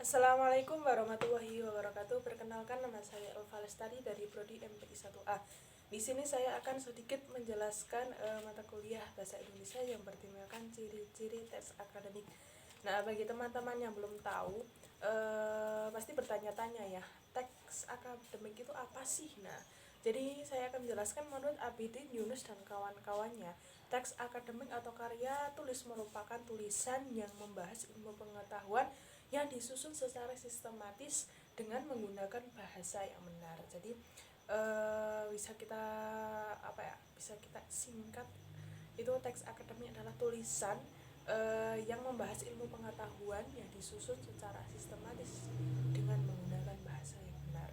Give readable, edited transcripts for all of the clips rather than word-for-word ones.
Assalamualaikum warahmatullahi wabarakatuh. Perkenalkan, nama saya Elva Lestari dari Prodi MPI 1A. Di sini saya akan sedikit menjelaskan mata kuliah Bahasa Indonesia yang bertemakan ciri-ciri teks akademik. Nah, bagi teman-teman yang belum tahu, pasti bertanya-tanya ya, teks akademik itu apa sih? Nah, jadi saya akan menjelaskan menurut Abidin Yunus dan kawan-kawannya, teks akademik atau karya tulis merupakan tulisan yang membahas ilmu pengetahuan yang disusun secara sistematis dengan menggunakan bahasa yang benar. Jadi bisa kita singkat, itu teks akademik adalah tulisan yang membahas ilmu pengetahuan yang disusun secara sistematis dengan menggunakan bahasa yang benar.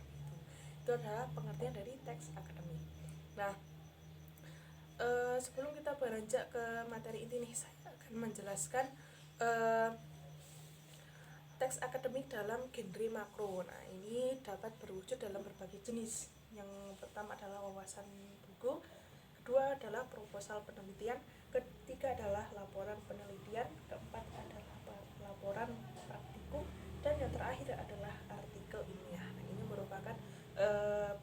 Itu adalah pengertian dari teks akademik. Nah, sebelum kita beranjak ke materi inti nih, saya akan menjelaskan teks akademik dalam genre makro. Nah, ini dapat berwujud dalam berbagai jenis. Yang pertama adalah wawasan buku, kedua adalah proposal penelitian, ketiga adalah laporan penelitian, keempat adalah laporan praktikum, dan yang terakhir adalah artikel ilmiah. Nah, ini merupakan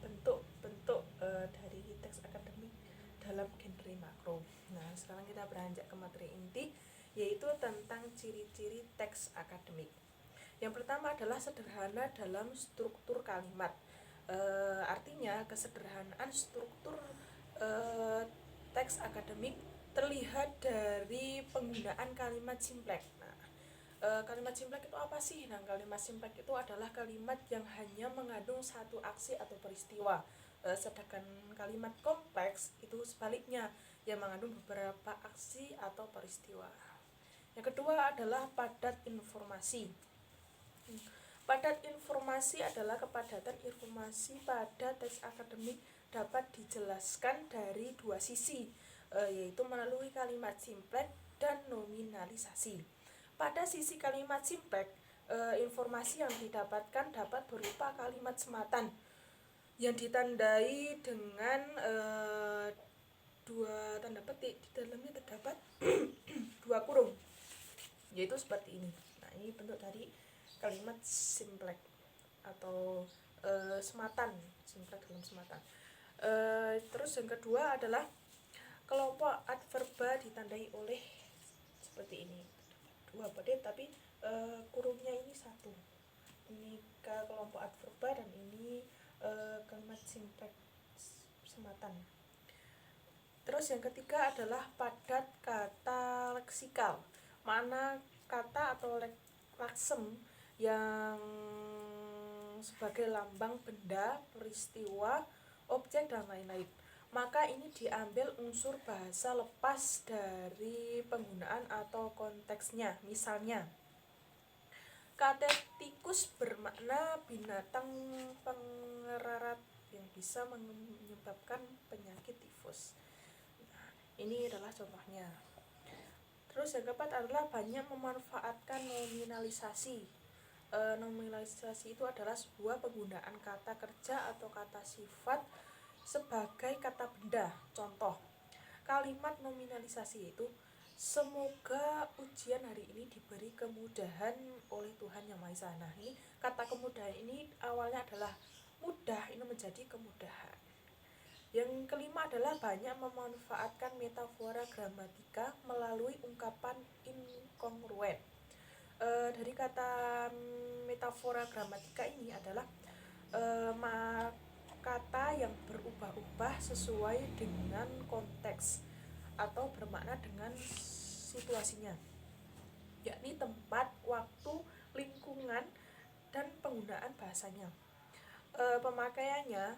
bentuk-bentuk dari teks akademik dalam genre makro. Nah, sekarang kita beranjak ke materi inti, yaitu tentang ciri-ciri teks akademik. Yang pertama adalah sederhana dalam struktur kalimat. Artinya kesederhanaan struktur teks akademik terlihat dari penggunaan kalimat simplek. Nah, kalimat simplek itu apa sih? Nah, kalimat simplek itu adalah kalimat yang hanya mengandung satu aksi atau peristiwa. Sedangkan kalimat kompleks itu sebaliknya, yang mengandung beberapa aksi atau peristiwa. Yang kedua adalah padat informasi. Padat informasi adalah kepadatan informasi pada teks akademik dapat dijelaskan dari dua sisi, yaitu melalui kalimat simplek dan nominalisasi. Pada sisi kalimat simplek, informasi yang didapatkan dapat berupa kalimat sematan yang ditandai dengan dua tanda petik, di dalamnya terdapat dua kurung, yaitu seperti ini. Nah, ini bentuk dari kalimat simplek atau sematan, simplek dalam sematan. Terus yang kedua adalah kelompok adverba ditandai oleh seperti ini, dua petik tapi kurungnya ini satu. Ini kelompok adverba dan ini kalimat simplek sematan. Terus yang ketiga adalah padat kata leksikal, mana kata atau laksem yang sebagai lambang benda, peristiwa, objek, dan lain-lain. Maka ini diambil unsur bahasa lepas dari penggunaan atau konteksnya. Misalnya, katetikus bermakna binatang pengerarat yang bisa menyebabkan penyakit tifus. Nah, ini adalah contohnya. Terus yang keempat adalah banyak memanfaatkan nominalisasi. Nominalisasi itu adalah sebuah penggunaan kata kerja atau kata sifat sebagai kata benda. Contoh, kalimat nominalisasi itu, semoga ujian hari ini diberi kemudahan oleh Tuhan Yang Maha Esa. Nah, ini kata kemudahan ini awalnya adalah mudah, ini menjadi kemudahan. Yang kelima adalah banyak memanfaatkan metafora gramatika melalui ungkapan inkongruen. Dari kata metafora gramatika ini adalah kata yang berubah-ubah sesuai dengan konteks atau bermakna dengan situasinya, yakni tempat, waktu, lingkungan, dan penggunaan bahasanya. Pemakaiannya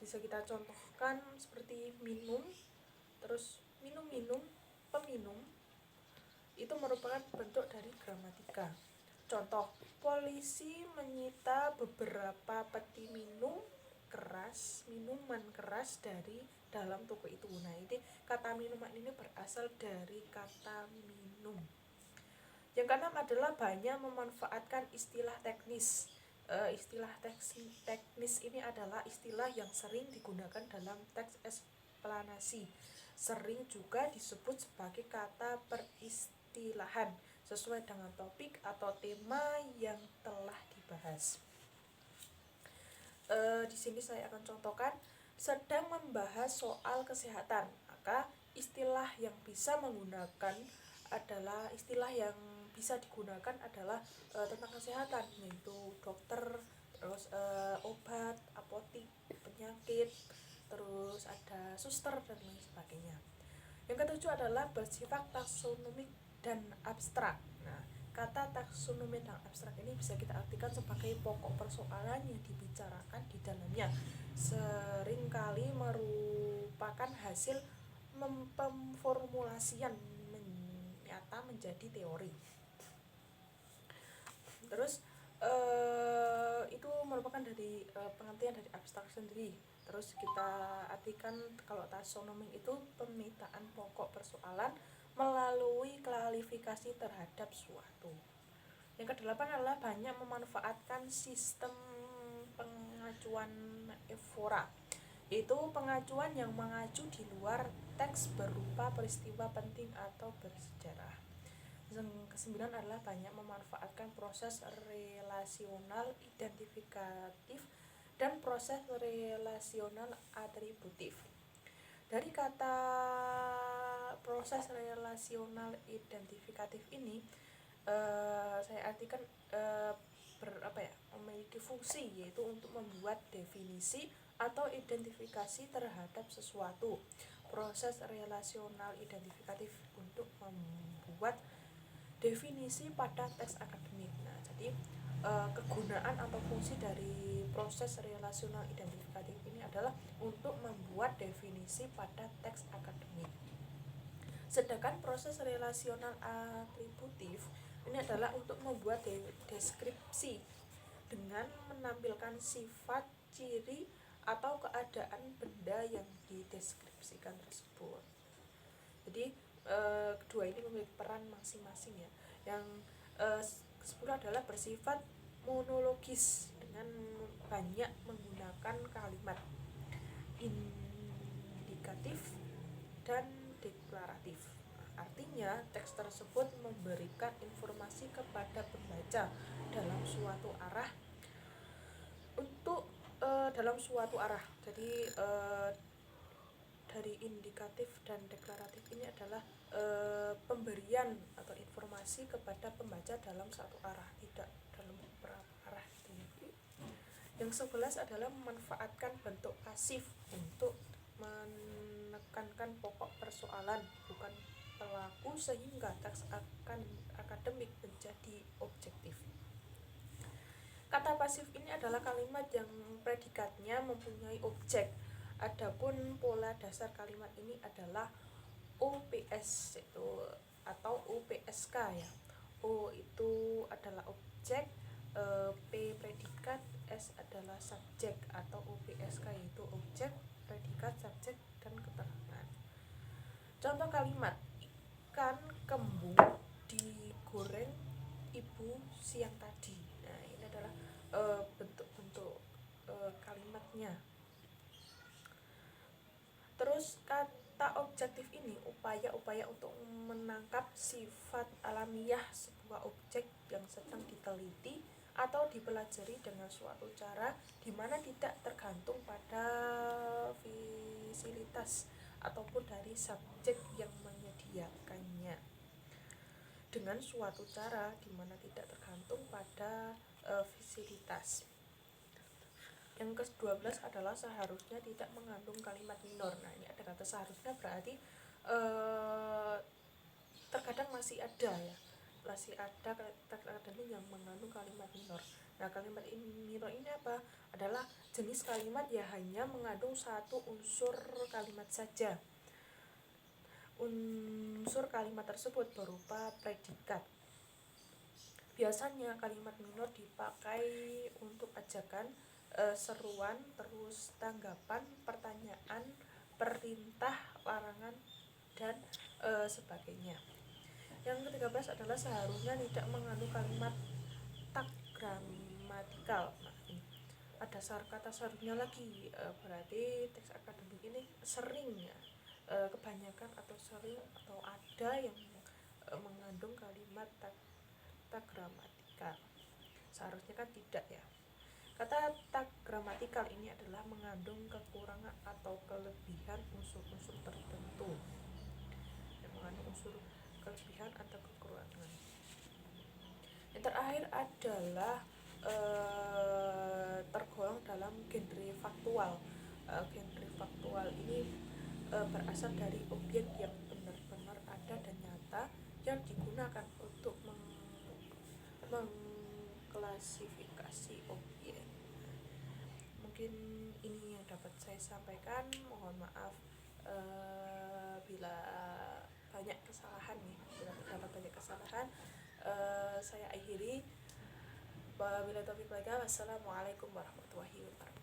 bisa kita contohkan seperti minum, terus minum-minum, peminum, itu merupakan bentuk dari gramatika. Contoh, polisi menyita beberapa peti minuman keras dari dalam toko itu. Nah, ini kata minuman ini berasal dari kata minum. Yang keenam adalah banyak memanfaatkan istilah teknis. Istilah teknis ini adalah istilah yang sering digunakan dalam teks eksplanasi. Sering juga disebut sebagai kata peristilahan, sesuai dengan topik atau tema yang telah dibahas. Di sini saya akan contohkan sedang membahas soal kesehatan, maka istilah yang bisa digunakan adalah tentang kesehatan, yaitu dokter, terus obat, apotik, penyakit, terus ada suster dan lain sebagainya. Yang ketujuh adalah bersifat taksonomik dan abstrak. Nah, kata taksonomi dan abstrak ini bisa kita artikan sebagai pokok persoalan yang dibicarakan di dalamnya seringkali merupakan hasil pemformulasian nyata menjadi teori. Terus itu merupakan dari pengertian dari abstrak sendiri. Terus kita artikan kalau taksonomi itu pemetaan pokok persoalan melalui klasifikasi terhadap suatu. Yang kedelapan adalah banyak memanfaatkan sistem pengacuan evora, yaitu pengacuan yang mengacu di luar teks berupa peristiwa penting atau bersejarah. Yang kesembilan adalah banyak memanfaatkan proses relasional identifikatif dan proses relasional atributif. Dari kata proses relasional identifikatif ini saya artikan memiliki fungsi, yaitu untuk membuat definisi atau identifikasi terhadap sesuatu. Proses relasional identifikatif untuk membuat definisi pada teks akademik. Nah, jadi kegunaan atau fungsi dari proses relasional identifikatif ini adalah untuk membuat definisi pada teks akademik. Sedangkan proses relasional atributif ini adalah untuk membuat deskripsi dengan menampilkan sifat, ciri, atau keadaan benda yang dideskripsikan tersebut. Jadi kedua ini memiliki peran masing-masing ya. Yang ke-10 adalah bersifat monologis dengan banyak menggunakan kalimat indikatif dan deklaratif. Artinya teks tersebut memberikan informasi kepada pembaca dalam suatu arah Jadi dari indikatif dan deklaratif ini adalah pemberian atau informasi kepada pembaca dalam satu arah, tidak dalam beberapa arah gitu ya. Yang 11 adalah memanfaatkan bentuk pasif untuk menekankan pokok persoalan, bukan pelaku, sehingga teks akademik menjadi objektif. Kata pasif ini adalah kalimat yang predikatnya mempunyai objek. Adapun pola dasar kalimat ini adalah OPS atau OPSK ya. O itu adalah objek, P predikat, S adalah subjek, atau OPSK yaitu objek, predikat, subjek, dan keterangan. Contoh kalimat: ikan kembung digoreng ibu siang tadi. Nah, ini adalah bentuk-bentuk kalimatnya. Terus kata objektif ini upaya-upaya untuk menangkap sifat alamiah sebuah objek yang sedang diteliti atau dipelajari dengan suatu cara di mana tidak tergantung pada fasilitas ataupun dari subjek yang menyediakannya, dengan suatu cara di mana tidak tergantung pada fasilitas. Yang ke-12 adalah seharusnya tidak mengandung kalimat minor. Nah, ini ada kata seharusnya, berarti terkadang masih ada teks akademik yang mengandung kalimat minor. Nah, kalimat minor ini apa? Adalah jenis kalimat yang hanya mengandung satu unsur kalimat saja. Unsur kalimat tersebut berupa predikat. Biasanya kalimat minor dipakai untuk ajakan, seruan, terus tanggapan, pertanyaan, perintah, larangan, dan sebagainya. Yang ke-13 adalah seharusnya tidak mengandung kalimat tak gramatikal. Nah, ini ada kata seharusnya lagi, berarti teks akademik ini sering ya, kebanyakan atau sering atau ada yang mengandung kalimat tak kata gramatikal. Seharusnya kan tidak ya. Kata gramatikal ini adalah mengandung kekurangan atau kelebihan unsur-unsur tertentu. Yang mengandung unsur kelebihan atau kekurangan. Yang terakhir adalah tergolong dalam genre faktual. Genre faktual ini berasal dari objek yang benar-benar ada dan nyata yang digunakan untuk mengklasifikasi objek. Mungkin ini yang dapat saya sampaikan. Mohon maaf bila banyak kesalahan nih, bila terdapat banyak kesalahan. Saya akhiri. Wabillahi taufiq wal hidayah. Wassalamualaikum warahmatullahi wabarakatuh.